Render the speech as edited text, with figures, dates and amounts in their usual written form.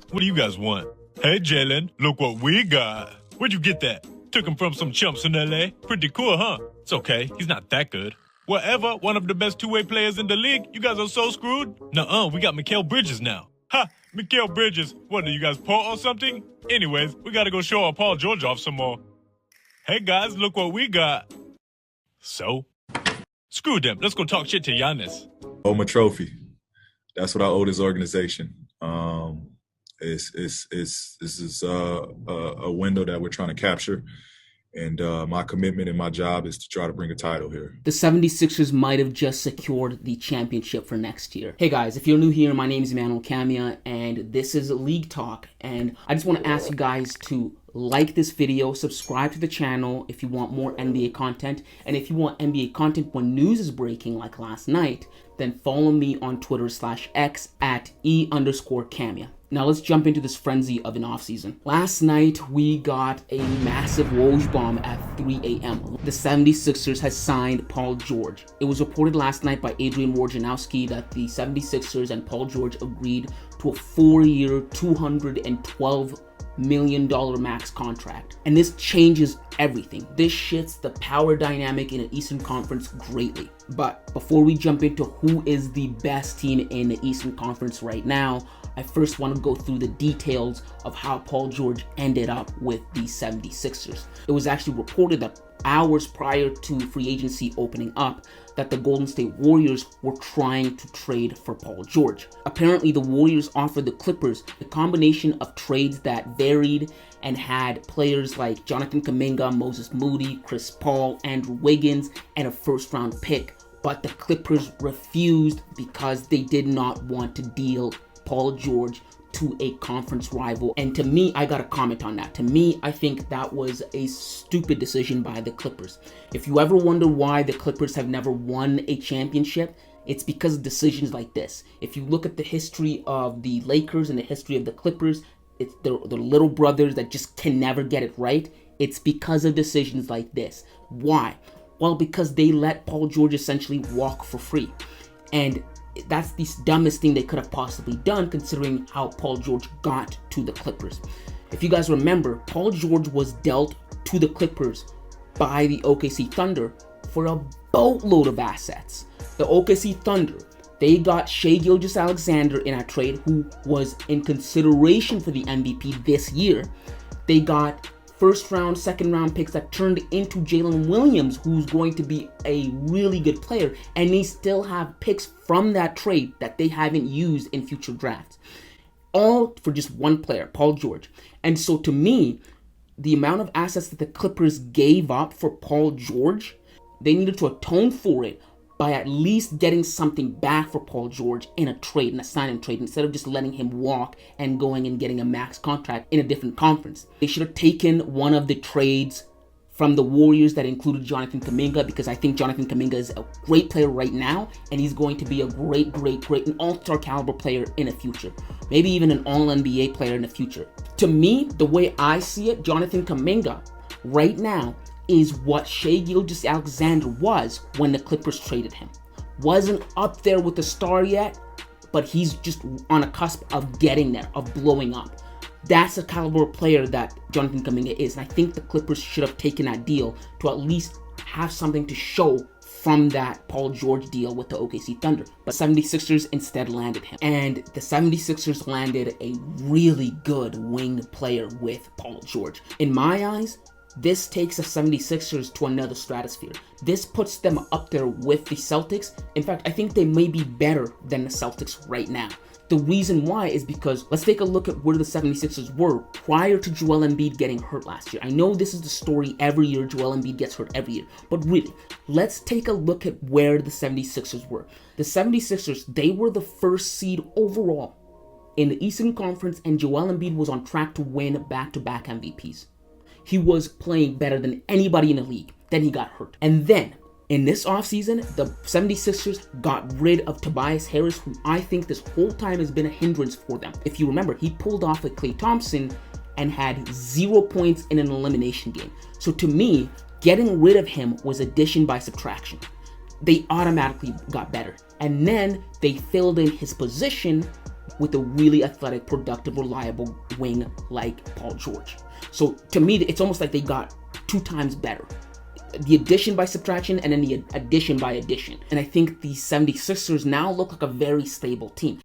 What do you guys want? Hey, Jalen, look what we got. Where'd you get that? Took him from some chumps in L.A. Pretty cool, huh? It's okay. He's not that good. Whatever, one of the best two-way players in the league. You guys are so screwed. Nuh-uh, we got Mikal Bridges now. Ha! Mikal Bridges. What, are you guys poor or something? Anyways, we gotta go show our Paul George off some more. Hey, guys, look what we got. So? Screw them. Let's go talk shit to Giannis. Owe him a trophy. That's what I owe this organization. This is a window that we're trying to capture. And my commitment and my job is to try to bring a title here. The 76ers might have just secured the championship for next year. Hey guys, if you're new here, my name is Emmanuel Camia, and this is League Talk. And I just want to ask you guys to like this video, subscribe to the channel if you want more NBA content. And if you want NBA content when news is breaking like last night, then follow me on Twitter/X at @E_Camia. Now let's jump into this frenzy of an offseason. Last night, we got a massive Woj bomb at 3 a.m. The 76ers has signed Paul George. It was reported last night by Adrian Wojnarowski that the 76ers and Paul George agreed to a 4-year, $212 million max contract. And this changes everything. This shifts the power dynamic in an Eastern Conference greatly. But before we jump into who is the best team in the Eastern Conference right now, I first want to go through the details of how Paul George ended up with the 76ers. It was actually reported that hours prior to free agency opening up that the Golden State Warriors were trying to trade for Paul George. Apparently, the Warriors offered the Clippers a combination of trades that varied and had players like Jonathan Kuminga, Moses Moody, Chris Paul, Andrew Wiggins, and a first-round pick. But the Clippers refused because they did not want to deal Paul George to a conference rival. And to me, I got to comment on that. To me, I think that was a stupid decision by the Clippers. If you ever wonder why the Clippers have never won a championship, it's because of decisions like this. If you look at the history of the Lakers and the history of the Clippers, it's the little brothers that just can never get it right. It's because of decisions like this. Why? Well, because they let Paul George essentially walk for free. And that's the dumbest thing they could have possibly done considering how Paul George got to the Clippers. If you guys remember, Paul George was dealt to the Clippers by the OKC Thunder for a boatload of assets. The OKC Thunder, they got Shai Gilgeous-Alexander in a trade, who was in consideration for the MVP this year. They got first round, second round picks that turned into Jalen Williams, who's going to be a really good player, and they still have picks from that trade that they haven't used in future drafts. All for just one player, Paul George. And so to me, the amount of assets that the Clippers gave up for Paul George, they needed to atone for it by at least getting something back for Paul George in a trade, in a sign-and trade, instead of just letting him walk and going and getting a max contract in a different conference. They should have taken one of the trades from the Warriors that included Jonathan Kuminga, because I think Jonathan Kuminga is a great player right now, and he's going to be a great, an all-star caliber player in the future. Maybe even an all-NBA player in the future. To me, the way I see it, Jonathan Kuminga right now is what Shai Gilgeous-Alexander was when the Clippers traded him. Wasn't up there with the star yet, but he's just on a cusp of getting there, of blowing up. That's the caliber of player that Jonathan Kuminga is, and I think the Clippers should have taken that deal to at least have something to show from that Paul George deal with the OKC Thunder. But 76ers instead landed him. And the 76ers landed a really good wing player with Paul George. In my eyes, this takes the 76ers to another stratosphere. This puts them up there with the Celtics. In fact, I think they may be better than the Celtics right now. The reason why is because let's take a look at where the 76ers were prior to Joel Embiid getting hurt last year. I know this is the story every year, Joel Embiid gets hurt every year, but really, let's take a look at where the 76ers were. The 76ers, they were the first seed overall in the Eastern Conference, and Joel Embiid was on track to win back-to-back MVPs. He was playing better than anybody in the league. Then he got hurt. And then, in this offseason, the 76ers got rid of Tobias Harris, who I think this whole time has been a hindrance for them. If you remember, he pulled off a Klay Thompson and had 0 points in an elimination game. So to me, getting rid of him was addition by subtraction. They automatically got better. And then they filled in his position with a really athletic, productive, reliable wing like Paul George. So to me, it's almost like they got 2 times better. The addition by subtraction and then the addition by addition. And I think the 76ers now look like a very stable team.